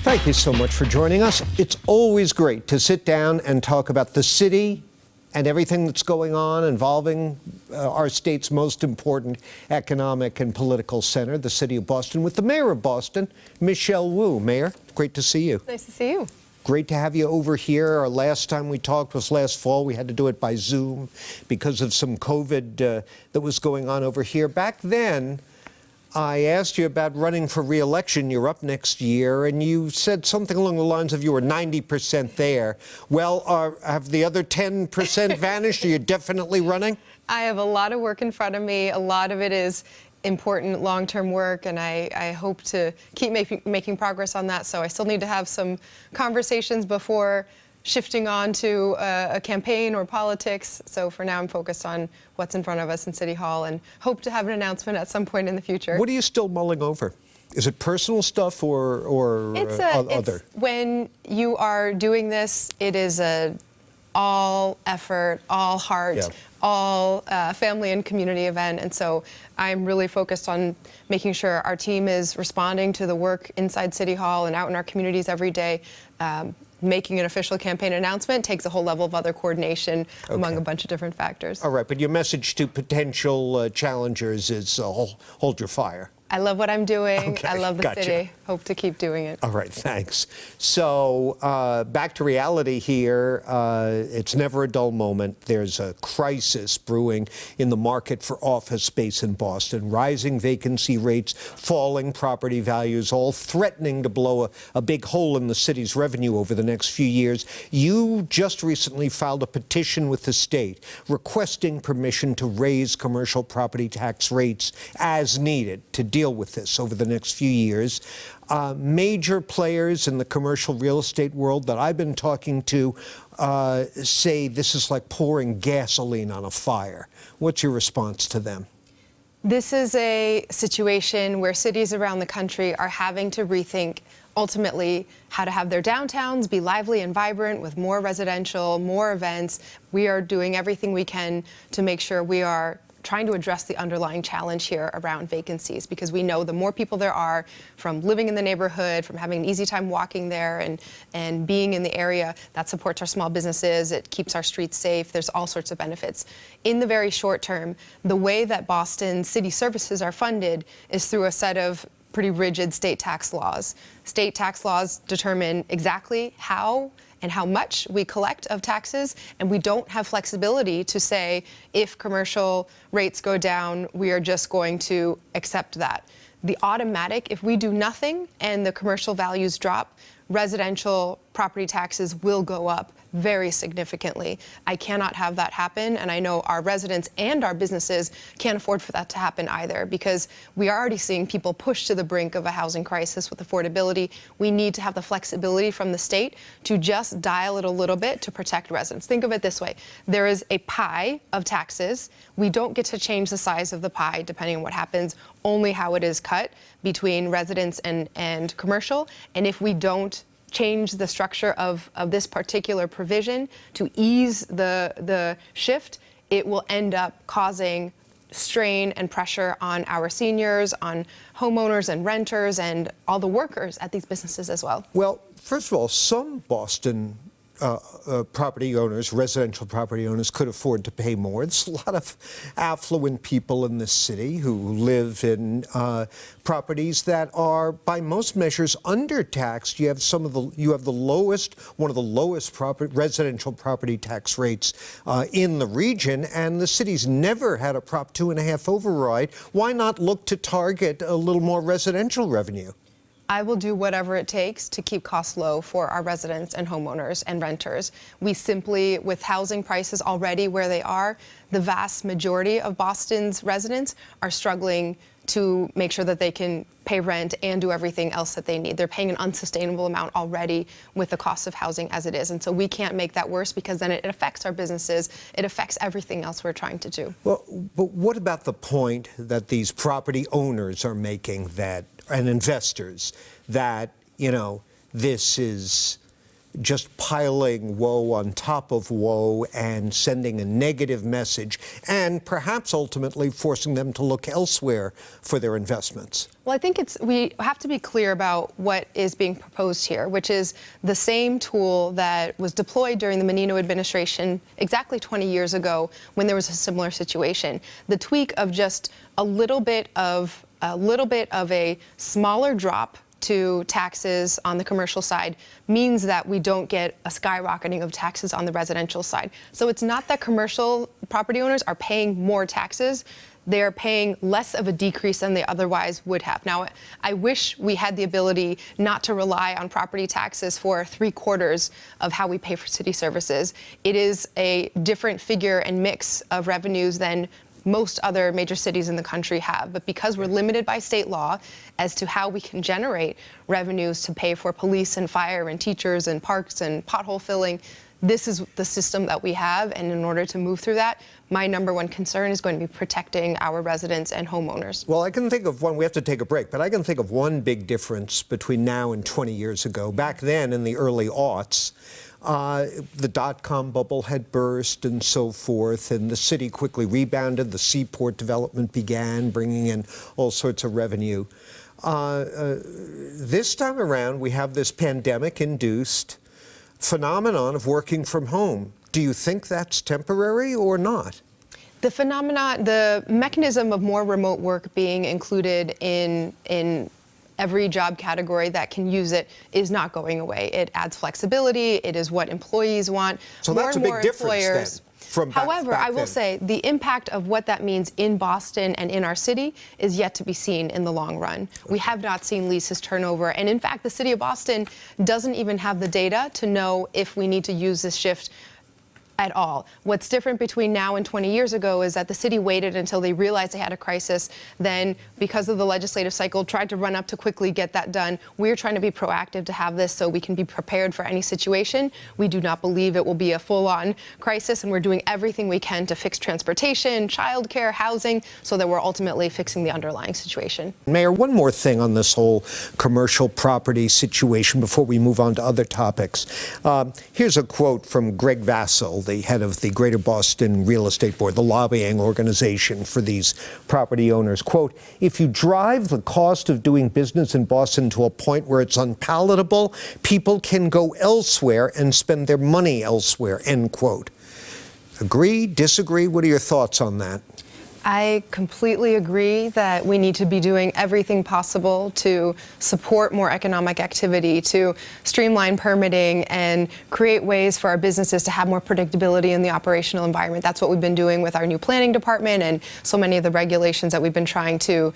Thank you so much for joining us. It's always great to sit down and talk about the city and everything that's going on involving our state's most important economic and political center, the city of Boston, with the mayor of Boston, Michelle Wu. Mayor, great to see you. Nice to see you. Great to have you over here. Our last time we talked was last fall. We had to do it by Zoom because of some COVID that was going on over here. Back then, I asked you about running for re-election. You're up next year, and you said something along the lines of you were 90% there. Well, have the other 10% vanished? Are you definitely running? I have a lot of work in front of me. A lot of it is important long-term work, and I hope to keep making progress on that. So I still need to have some conversations before shifting on to a campaign or politics. So for now, I'm focused on what's in front of us in City Hall and hope to have an announcement at some point in the future. What are you still mulling over? Is it personal stuff or other? When you are doing this, it is a all effort, all heart, all family and community event. And so I'm really focused on making sure our team is responding to the work inside City Hall and out in our communities every day. Making an official campaign announcement takes a whole level of other coordination among a bunch of different factors. All right, but your message to potential challengers is hold your fire. I love what I'm doing. Okay, I love the city. Hope to keep doing it. All right, thanks. So back to reality here. It's never a dull moment. There's a crisis brewing in the market for office space in Boston. Rising vacancy rates, falling property values, all threatening to blow a big hole in the city's revenue over the next few years. You just recently filed a petition with the state requesting permission to raise commercial property tax rates as needed to deal with this over the next few years. Major players in the commercial real estate world that I've been talking to say this is like pouring gasoline on a fire. What's your response to them? This is a situation where cities around the country are having to rethink ultimately how to have their downtowns be lively and vibrant with more residential, more events. We are doing everything we can to make sure we are trying to address the underlying challenge here around vacancies, because we know the more people there are from living in the neighborhood, from having an easy time walking there and being in the area, that supports our small businesses, it keeps our streets safe, there's all sorts of benefits. In the very short term, the way that Boston city services are funded is through a set of pretty rigid state tax laws. State tax laws determine exactly how and how much we collect of taxes, and we don't have flexibility to say if commercial rates go down, we are just going to accept that. The automatic, if we do nothing and the commercial values drop, residential property taxes will go up very significantly. I cannot have that happen, and I know our residents and our businesses can't afford for that to happen either, because we are already seeing people push to the brink of a housing crisis with affordability. We need to have the flexibility from the state to just dial it a little bit to protect residents. Think of it this way. There is a pie of taxes. We don't get to change the size of the pie depending on what happens, only how it is cut between residents and commercial. And if we don't change the structure of this particular provision to ease the shift, it will end up causing strain and pressure on our seniors, on homeowners and renters, and all the workers at these businesses as well. Well, first of all, some Boston property owners, residential property owners, could afford to pay more. There's a lot of affluent people in this city who live in properties that are, by most measures, undertaxed. You have one of the lowest residential property tax rates in the region, and the city's never had a Prop 2.5 override. Why not look to target a little more residential revenue? I will do whatever it takes to keep costs low for our residents and homeowners and renters. We simply, with housing prices already where they are, the vast majority of Boston's residents are struggling to make sure that they can pay rent and do everything else that they need. They're paying an unsustainable amount already with the cost of housing as it is. And so we can't make that worse, because then it affects our businesses. It affects everything else we're trying to do. Well, but what about the point that these property owners are making, that and investors, that, you know, this is just piling woe on top of woe and sending a negative message and perhaps ultimately forcing them to look elsewhere for their investments? Well, I think we have to be clear about what is being proposed here, which is the same tool that was deployed during the Menino administration exactly 20 years ago when there was a similar situation. The tweak of just a little bit of a smaller drop to taxes on the commercial side means that we don't get a skyrocketing of taxes on the residential side. So it's not that commercial property owners are paying more taxes. They're paying less of a decrease than they otherwise would have. Now, I wish we had the ability not to rely on property taxes for 3/4 of how we pay for city services. It is a different figure and mix of revenues than most other major cities in the country have. But because we're limited by state law as to how we can generate revenues to pay for police and fire and teachers and parks and pothole filling, this is the system that we have. And in order to move through that, my number one concern is going to be protecting our residents and homeowners. Well, I can think of one. We have to take a break, but I can think of one big difference between now and 20 years ago. Back then, in the early aughts, the dot-com bubble had burst and so forth, and the city quickly rebounded. The seaport development began, bringing in all sorts of revenue. This time around, we have this pandemic-induced phenomenon of working from home. Do you think that's temporary or not? The mechanism of more remote work being included in every job category that can use it is not going away. It adds flexibility. It is what employees want. So that's a big difference then. However, I will say the impact of what that means in Boston and in our city is yet to be seen in the long run. We have not seen leases turnover. And in fact, the city of Boston doesn't even have the data to know if we need to use this shift at all. What's different between now and 20 years ago is that the city waited until they realized they had a crisis, then because of the legislative cycle tried to run up to quickly get that done. We're trying to be proactive to have this so we can be prepared for any situation. We do not believe it will be a full-on crisis, and we're doing everything we can to fix transportation, childcare, housing, so that we're ultimately fixing the underlying situation. Mayor, one more thing on this whole commercial property situation before we move on to other topics. Here's a quote from Greg Vassell, the head of the Greater Boston Real Estate Board, the lobbying organization for these property owners. Quote, "If you drive the cost of doing business in Boston to a point where it's unpalatable, people can go elsewhere and spend their money elsewhere," end quote. Agree, disagree? What are your thoughts on that? I completely agree that we need to be doing everything possible to support more economic activity, to streamline permitting and create ways for our businesses to have more predictability in the operational environment. That's what we've been doing with our new planning department and so many of the regulations that we've been trying to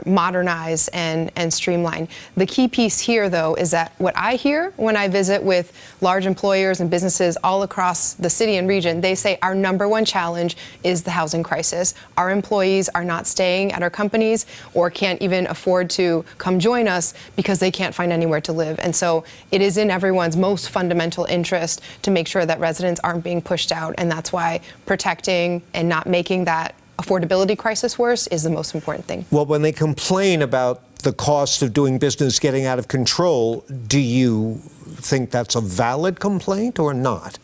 modernize and streamline. The key piece here, though, is that what I hear when I visit with large employers and businesses all across the city and region, they say our number one challenge is the housing crisis. Our employees are not staying at our companies or can't even afford to come join us because they can't find anywhere to live. And so it is in everyone's most fundamental interest to make sure that residents aren't being pushed out. And that's why protecting and not making that affordability crisis worse is the most important thing. Well, when they complain about the cost of doing business getting out of control, do you think that's a valid complaint or not?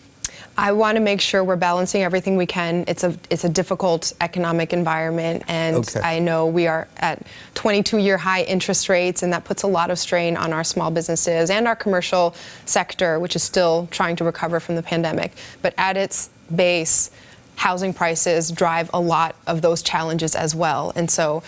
I want to make sure we're balancing everything we can. It's a difficult economic environment, and Okay. I know we are at 22-year high interest rates, and that puts a lot of strain on our small businesses and our commercial sector, which is still trying to recover from the pandemic. But at its base, housing prices drive a lot of those challenges as well. And so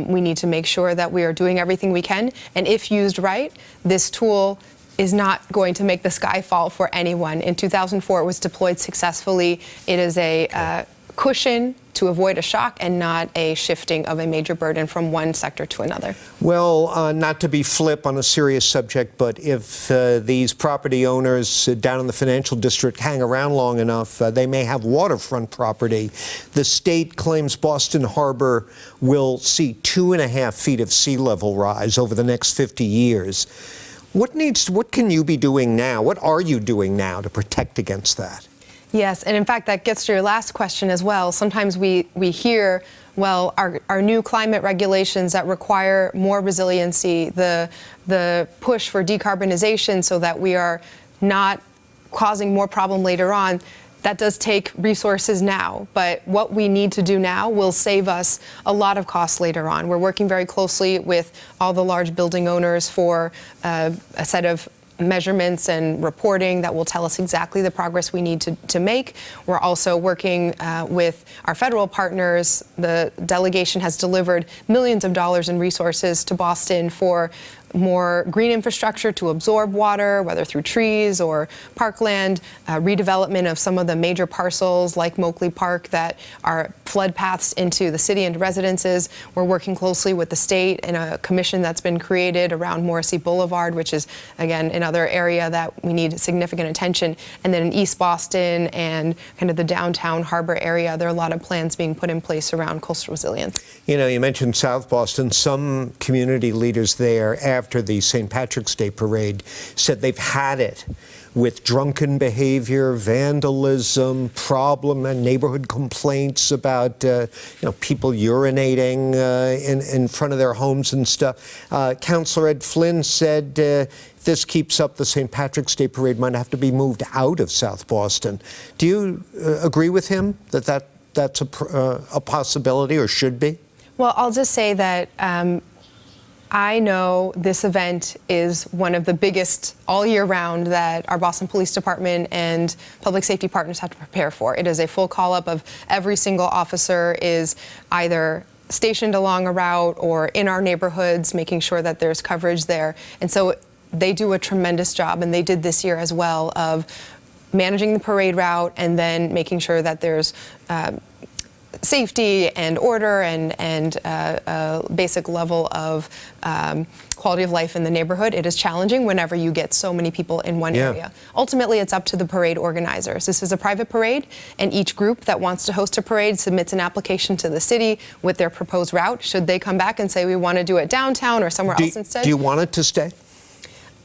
we need to make sure that we are doing everything we can. And if used right, this tool is not going to make the sky fall for anyone. In 2004, it was deployed successfully. It is a cushion to avoid a shock and not a shifting of a major burden from one sector to another. Well, not to be flip on a serious subject, but if these property owners down in the financial district hang around long enough, they may have waterfront property. The state claims Boston Harbor will see 2.5 feet of sea level rise over the next 50 years. What can you be doing now? What are you doing now to protect against that? Yes, and in fact, that gets to your last question as well. Sometimes we hear, well, our new climate regulations that require more resiliency, the push for decarbonization so that we are not causing more problem later on, that does take resources now, but what we need to do now will save us a lot of costs later on. We're working very closely with all the large building owners for a set of measurements and reporting that will tell us exactly the progress we need to make. We're also working with our federal partners. The delegation has delivered millions of dollars in resources to Boston for more green infrastructure to absorb water, whether through trees or parkland, redevelopment of some of the major parcels like Moakley Park that are flood paths into the city and residences. We're working closely with the state in a commission that's been created around Morrissey Boulevard, which is, again, another area that we need significant attention. And then in East Boston and kind of the downtown harbor area, there are a lot of plans being put in place around coastal resilience. You know, you mentioned South Boston. Some community leaders there, after the St. Patrick's Day parade, said they've had it with drunken behavior, vandalism, and neighborhood complaints about people urinating in front of their homes and stuff. Councilor Ed Flynn said if this keeps up, the St. Patrick's Day parade might have to be moved out of South Boston. Do you agree with him that that's a possibility or should be? Well, I'll just say that I know this event is one of the biggest all year round that our Boston Police Department and public safety partners have to prepare for. It is a full call-up of every single officer is either stationed along a route or in our neighborhoods, making sure that there's coverage there. And so they do a tremendous job, and they did this year as well, of managing the parade route and then making sure that there's safety and order and a basic level of quality of life in the neighborhood. It is challenging whenever you get so many people in one area. Ultimately, it's up to the parade organizers. This is a private parade, and each group that wants to host a parade submits an application to the city with their proposed route. Should they come back and say, we want to do it downtown or somewhere else instead? Do you want it to stay?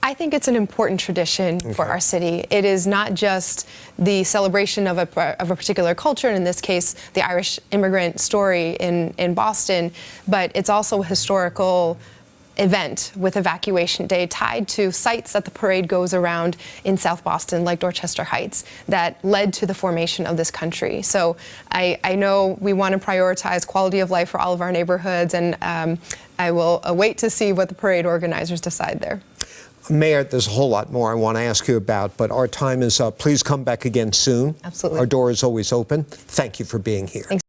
I think it's an important tradition for our city. It is not just the celebration of a particular culture, and in this case, the Irish immigrant story in Boston, but it's also a historical event with Evacuation Day tied to sites that the parade goes around in South Boston, like Dorchester Heights, that led to the formation of this country. So I know we want to prioritize quality of life for all of our neighborhoods, and I will wait to see what the parade organizers decide there. Mayor, there's a whole lot more I want to ask you about, but our time is up. Please come back again soon. Absolutely. Our door is always open. Thank you for being here. Thanks.